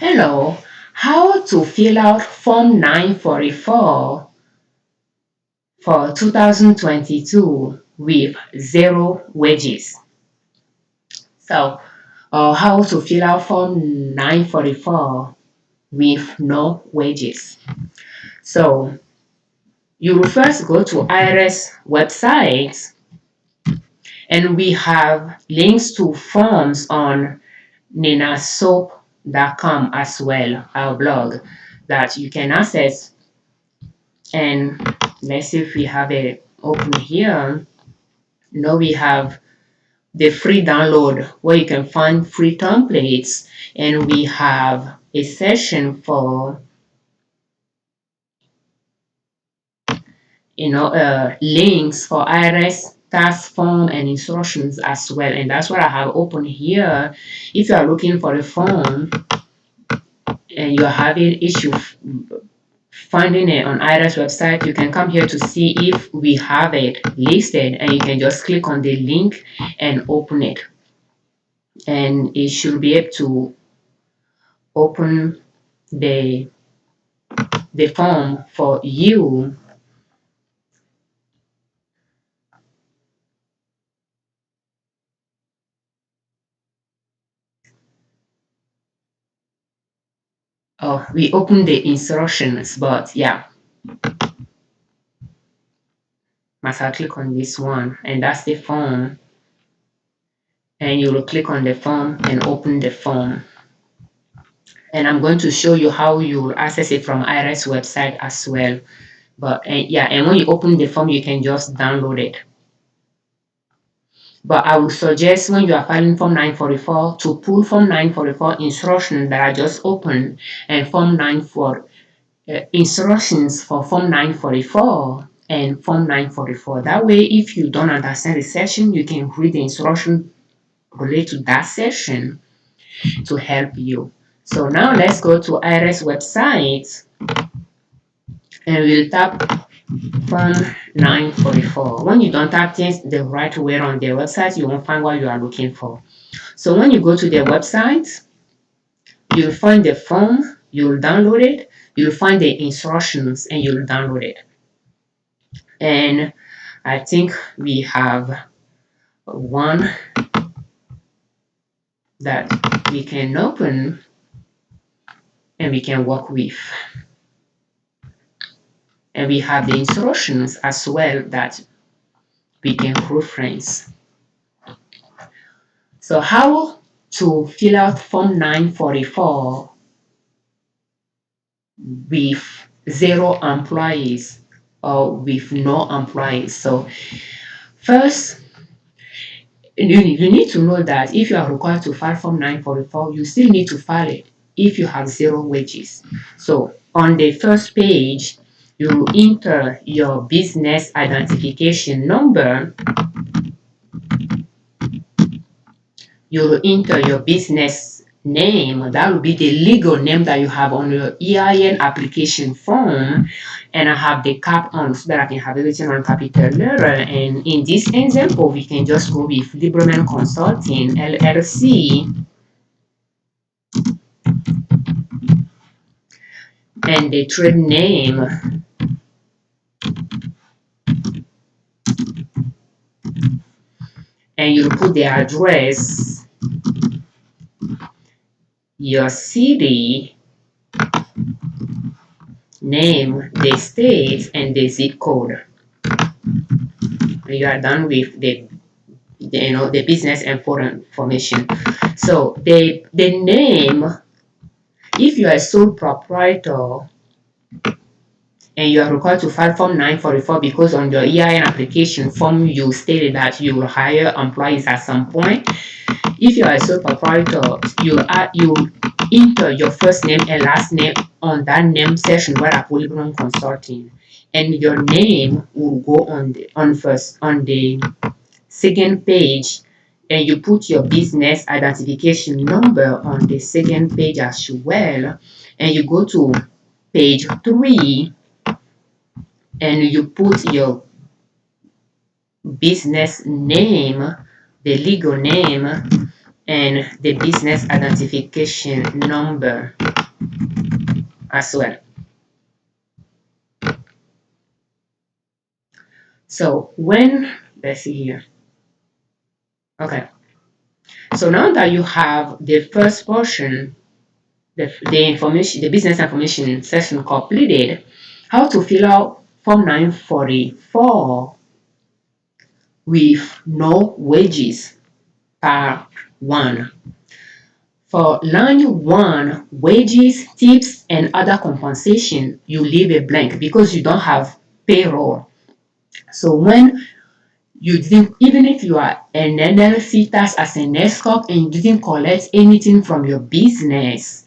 Hello, how to fill out Form 944 for 2022 with zero wages. So, how to fill out Form 944 with no wages. So, you will first go to IRS website, and we have links to forms on ninasoap.com as well, our blog, that you can access. And let's see if we have it open here. Now we have the free download where you can find free templates, and we have a session for links for IRS tax form and instructions as well, and that's what I have open here. If you are looking for a form and you're having issue finding it on IRS website, you can come here to see if we have it listed, and you can just click on the link and open it, and it should be able to open the form for you. Oh, we open the instructions, but yeah, must I click on this one, and that's the form, and you will click on the form and open the form. And I'm going to show you how you will access it from IRS website as well. But yeah, and when you open the form, you can just download it. But I would suggest when you are filing Form 944 to pull Form 944 instructions that I just opened, and Form 94 instructions for Form 944 and Form 944. That way, if you don't understand the section, you can read the instruction related to that section to help you. So now let's go to IRS website, and we'll tap Form 944. When you don't tap things the right way on their website, you won't find what you are looking for. So when you go to their website, you'll find the form, you'll download it, you'll find the instructions, and you'll download it. And I think we have one that we can open and we can work with. And we have the instructions as well that we can reference. So how to fill out Form 944 with zero employees or with no employees. So first, you need to know that if you are required to file Form 944, you still need to file it if you have zero wages. So on the first page, you enter your business identification number. You enter your business name. That will be the legal name that you have on your EIN application form. And I have the cap on so that I can have everything on capital letter. And in this example, we can just go with Liberman Consulting, L.L.C. and the trade name. And you put the address, your city, name, the state, and the zip code. And you are done with the business information. So the name, if you are a sole proprietor and you are required to file Form 944 because on your EIN application form you stated that you will hire employees at some point. If you are a sole proprietor, you enter your first name and last name on that name section where I put Liberman Consulting, and your name will go on the second page, and you put your business identification number on the second page as well, and you go to page 3 and you put your business name, the legal name, and the business identification number. as well. So when, let's see here. Okay. So now that you have the first portion, the information, the business information session completed, how to fill out Form 944 with no wages, part 1. For line 1, wages, tips, and other compensation, you leave a blank because you don't have payroll. So when you didn't, even if you are an L.L.C tax as an S corp and you didn't collect anything from your business,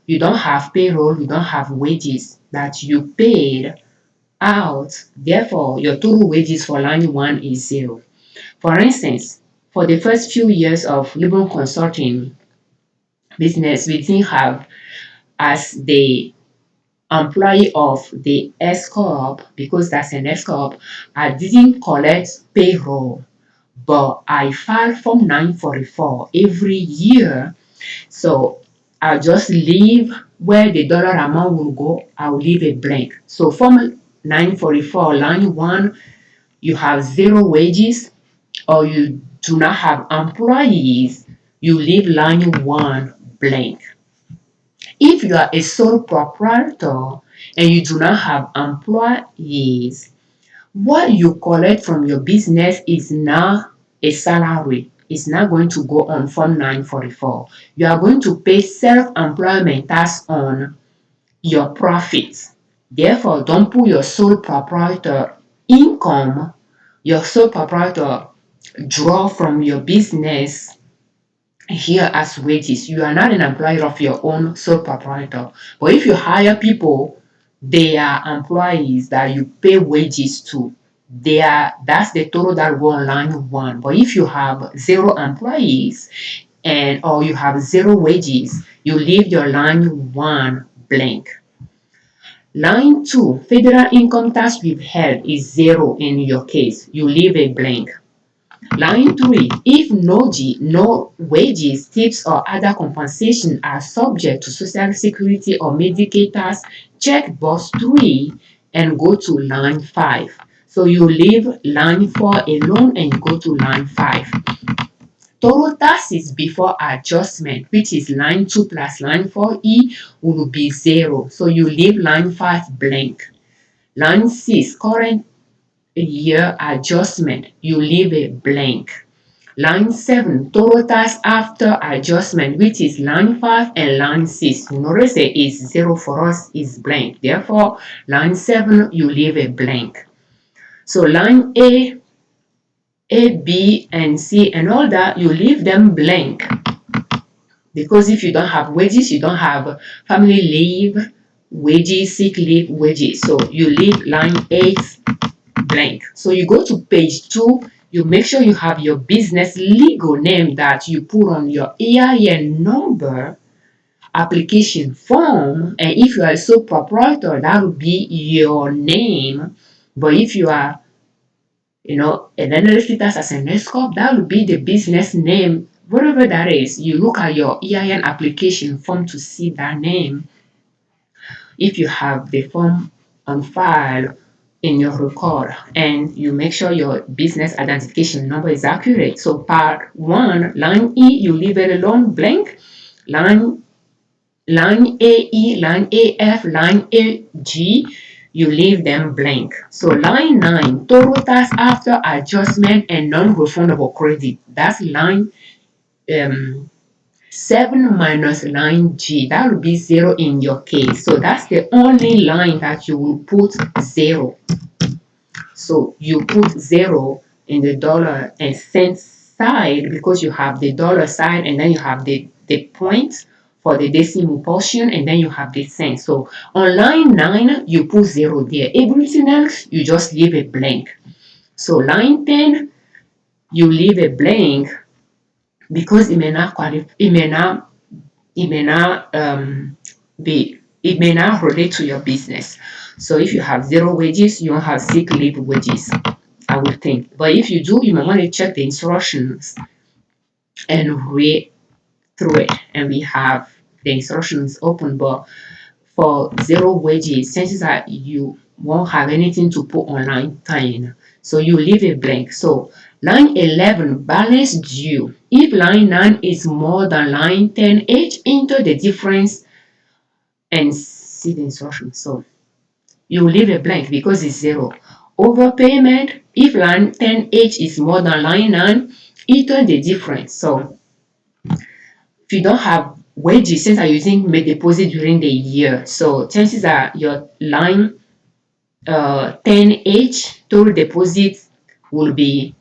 you don't have payroll, you don't have wages that you paid out. Therefore, your total wages for line 1 is 0. For instance, for the first few years of Liberman Consulting business, we didn't have as the employee of the S corp, because that's an S corp, I didn't collect payroll, but I file Form 944 every year. So I'll just leave where the dollar amount will go, I'll leave a blank. So Form 944 line 1, you have 0 wages or you do not have employees, you leave line 1 blank. If you are a sole proprietor and you do not have employees, what you collect from your business is now a salary. It's not going to go on Form 944. You are going to pay self-employment tax on your profits. Therefore, don't put your sole proprietor income, your sole proprietor draw from your business here as wages. You are not an employer of your own sole proprietor. But if you hire people, they are employees that you pay wages to. That's the total that go on line 1. But if you have 0 employees or you have 0 wages, you leave your line 1 blank. Line 2, federal income tax withheld is 0 in your case. You leave a blank. Line 3, if no wages, tips, or other compensation are subject to Social Security or Medicaid tax, check box 3 and go to line 5. So you leave line 4 alone and go to line 5. Total taxes before adjustment, which is line 2 plus line 4E, will be 0. So you leave line 5 blank. Line 6, current year adjustment, you leave a blank. Line 7, total tax after adjustment, which is line 5 and line 6. You notice that is 0 for us, is blank. Therefore, line 7, you leave a blank. So line A, B, and C, and all that, you leave them blank. Because if you don't have wages, you don't have family leave, wages, sick leave, wages. So you leave line 8 blank. So you go to page 2, you make sure you have your business legal name that you put on your EIN number, application form, and if you are a sole proprietor, that would be your name. But if you are, an LLC as an S corp, that would be the business name, whatever that is. You look at your EIN application form to see that name. If you have the form on file in your record, and you make sure your business identification number is accurate. So part 1, line E, you leave it alone blank. Line AE, line AF, line AG, you leave them blank. So line 9, total tax after adjustment and non-refundable credit. That's line 7 minus line G. That will be 0 in your case. So that's the only line that you will put 0. So you put 0 in the dollar and cents side because you have the dollar side and then you have the point for the decimal portion and then you have the cents. So on line 9, you put 0 there. Everything else, you just leave it blank. So line 10, you leave it blank because it may not relate to your business. So if you have 0 wages, you don't have sick leave wages, I would think. But if you do, you might want to check the instructions and read through it. And we have the instructions open. But for zero wages, chances are you won't have anything to put on line 10. So you leave it blank. So line 11, balance due. If line 9 is more than line 10H, enter the difference and see the instruction. So you leave it blank because it's zero. Overpayment, if line 10H is more than line 9, enter the difference. So if you don't have wages, since are using make deposit during the year, so chances are your line 10H total deposit will be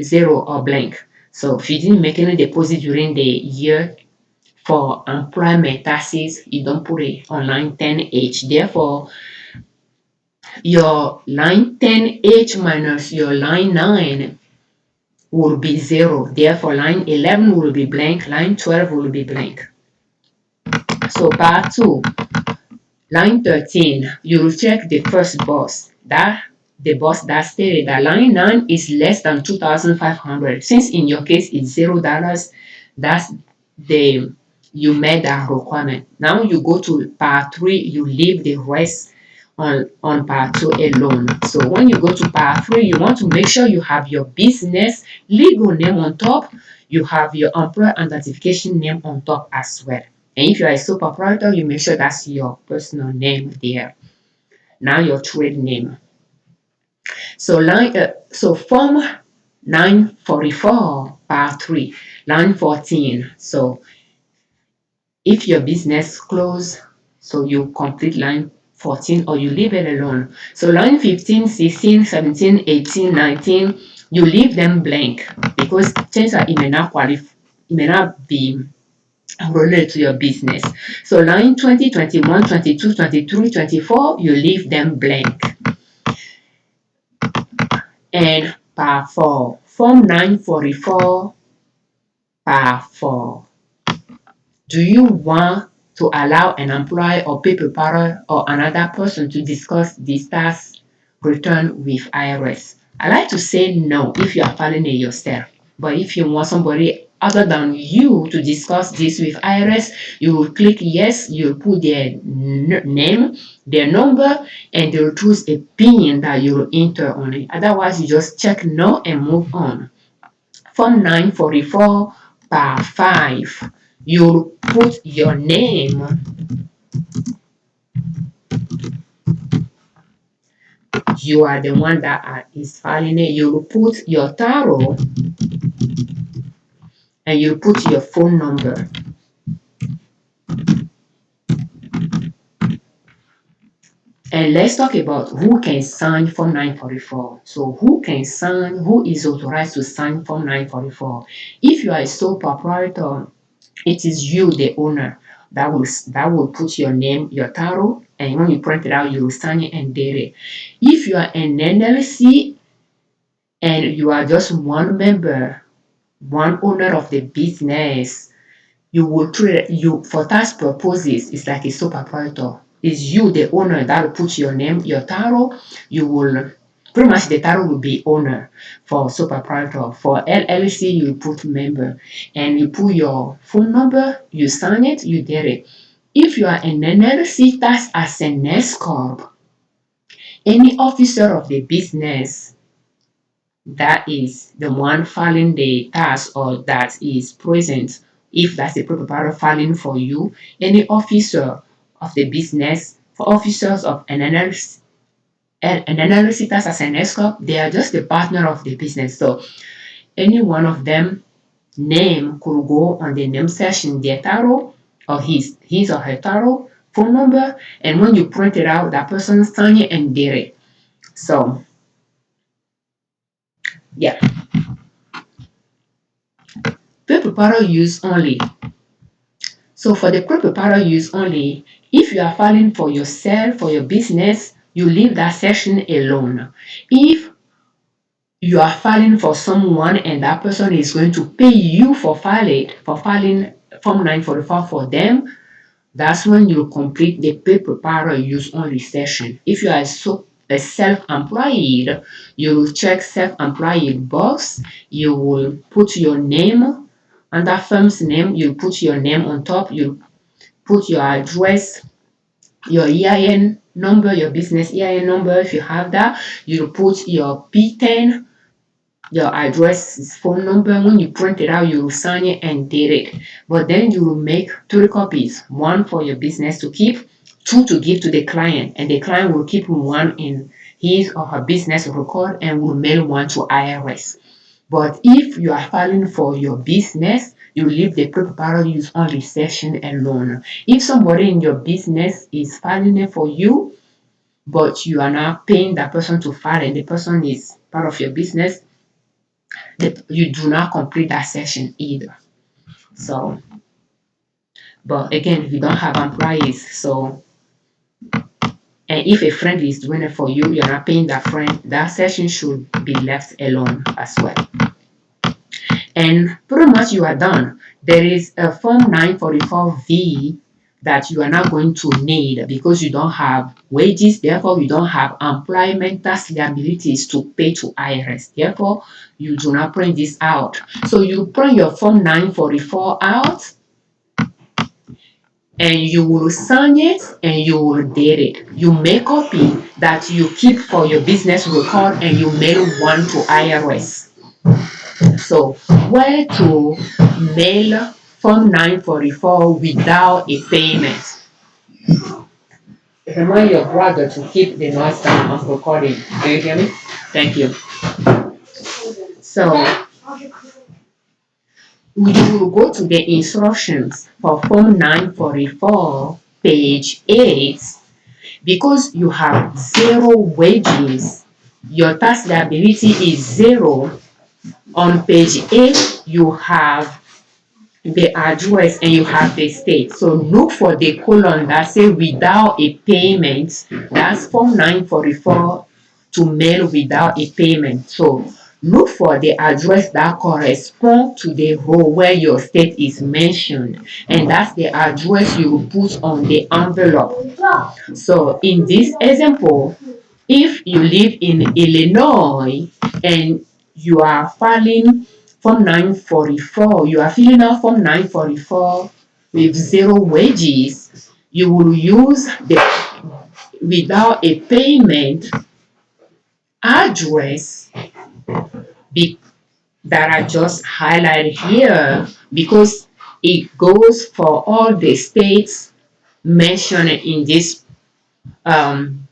zero or blank. So if you didn't make any deposit during the year for employment taxes, you don't put it on line 10H. Therefore, your line 10H minus your line 9 will be zero. Therefore, line 11 will be blank, line 12 will be blank. So part 2, line 13, you will check the first box. The box that stated that line 9 is less than 2,500. Since in your case it's $0, that's the you met that requirement. Now you go to part 3, you leave the rest on part 2 alone. So when you go to part 3, you want to make sure you have your business legal name on top, you have your employer identification name on top as well. And if you are a sole proprietor, you make sure that's your personal name there. Now your trade name. So form 944 part 3, line 14. So if your business close, so you complete line 14 or you leave it alone. So line 15, 16, 17, 18, 19, you leave them blank because chances are it may not qualify, it may not be related to your business. So line 20, 21, 22, 23, 24, you leave them blank. And part 4, form 944 part 4. Do you want to allow an employee or pay preparer or another person to discuss this tax return with IRS? I like to say no if you are filing it yourself. But if you want somebody other than you to discuss this with IRS, you will click yes, you'll put their name, their number, and they'll choose a PIN that you'll enter on it. Otherwise, you just check no and move on. Form 944 part 5. You'll put your name, you are the one that is filing it, you'll put your title and you put your phone number. And let's talk about who can sign Form 944. So who can sign, who is authorized to sign Form 944? If you are a sole proprietor, it is you, the owner, that will put your name, your title, and when you print it out, you will sign it and date it. If you are an L.L.C and you are just one member, one owner of the business, you will treat you for tax purposes. It's like a sole proprietor. It's you, the owner, that will put your name, your title. You will pretty much the title will be owner for sole proprietor. For L.L.C, you put member, and you put your phone number. You sign it, you did it. If you are an L.L.C tax as an S corp, any officer of the business that is the one filing the tax or that is present, if that's the proprietor filing for you, any officer of the business, for officers of an analysis tax as an S corp, they are just the partner of the business. So any one of them name could go on the name section, their title or his or her title, phone number, and when you print it out, that person sign it and date it. So yeah, pay preparator use only. So for the pay preparator use only, if you are filing for yourself, for your business, you leave that section alone. If you are filing for someone and that person is going to pay you for filing Form 944 for them, that's when you complete the pay preparator use only section. If you are a self-employed, you will check self-employed box. You will put your name under firm's name. You put your name on top. You put your address your EIN number, your business EIN number. If you have that, you put your P10, your address, phone number. When you print it out, you will sign it and date it. But then you will make 3 copies, one for your business to keep, two to give to the client, and the client will keep one in his or her business record and will mail one to IRS. But if you are filing for your business, you leave the preparatory use only section alone. If somebody in your business is filing it for you, but you are not paying that person to file and the person is part of your business, you do not complete that section either. So, but again, you don't have employees. So, and if a friend is doing it for you, you're not paying that friend, that section should be left alone as well. And pretty much you are done. There is a Form 944V that you are not going to need because you don't have wages, therefore you don't have employment tax liabilities to pay to IRS. Therefore, you do not print this out. So you print your Form 944 out and you will sign it and you will date it. You make a copy that you keep for your business record and you mail one to IRS. So, where to mail Form 944 without a payment? Remind your brother to keep the noise down on recording. Do you hear me? Thank you. So, we will go to the instructions for Form 944, page 8. Because you have 0 wages, your tax liability is 0. On page 8, you have the address and you have the state. So look for the column that says without a payment. That's Form 944 to mail without a payment. So look for the address that corresponds to the row where your state is mentioned. And that's the address you will put on the envelope. So in this example, if you live in Illinois and you are filing Form 944, you are filling out Form 944 with 0 wages, you will use the without a payment address that I just highlighted here because it goes for all the states mentioned in this um,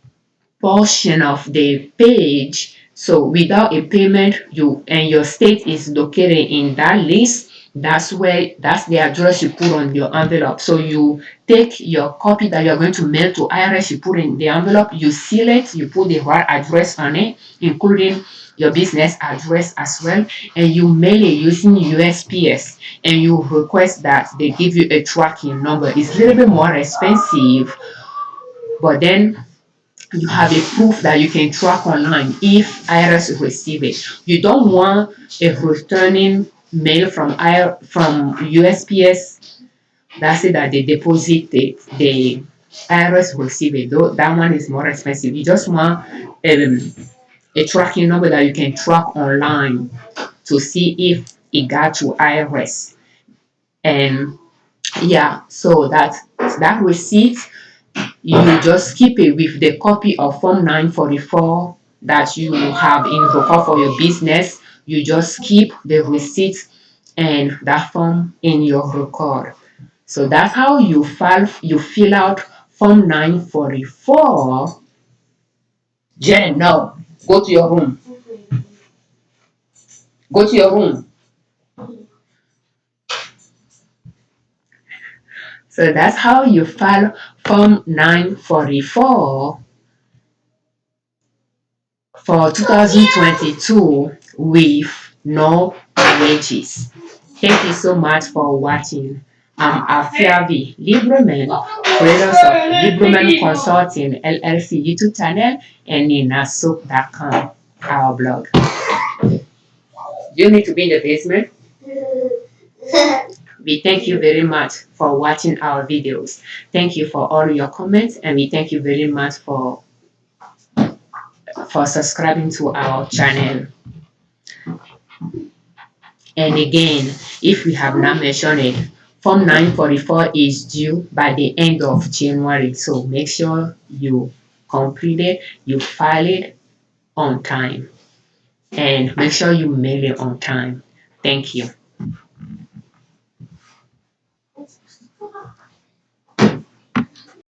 portion of the page. So without a payment, you and your state is located in that list. That's the address you put on your envelope. So you take your copy that you're going to mail to IRS, you put in the envelope, you seal it, you put the right address on it, including your business address as well, and you mail it using USPS, and you request that they give you a tracking number. It's a little bit more expensive, but then you have a proof that you can track online if IRS receive it. You don't want a returning mail from USPS that's it that they deposit the IRS receive it. Though that one is more expensive. You just want a tracking number that you can track online to see if it got to IRS. And yeah, so that receipt you just keep it with the copy of Form 944 that you have in record for your business. You just keep the receipt and that form in your record. So that's how you fill out Form 944. Jen, no, go to your room. Go to your room. So that's how you file Form 944 for 2022 with no wages. Thank you so much for watching. I'm Afiavi Liberman, creators of Liberman Consulting L.L.C YouTube channel and ninasoap.com, our blog. Do you need to be in the basement? We thank you very much for watching our videos. Thank you for all your comments, and we thank you very much for subscribing to our channel. And again, if we have not mentioned it, Form 944 is due by the end of January, so make sure you complete it, you file it on time, and make sure you mail it on time. Thank you.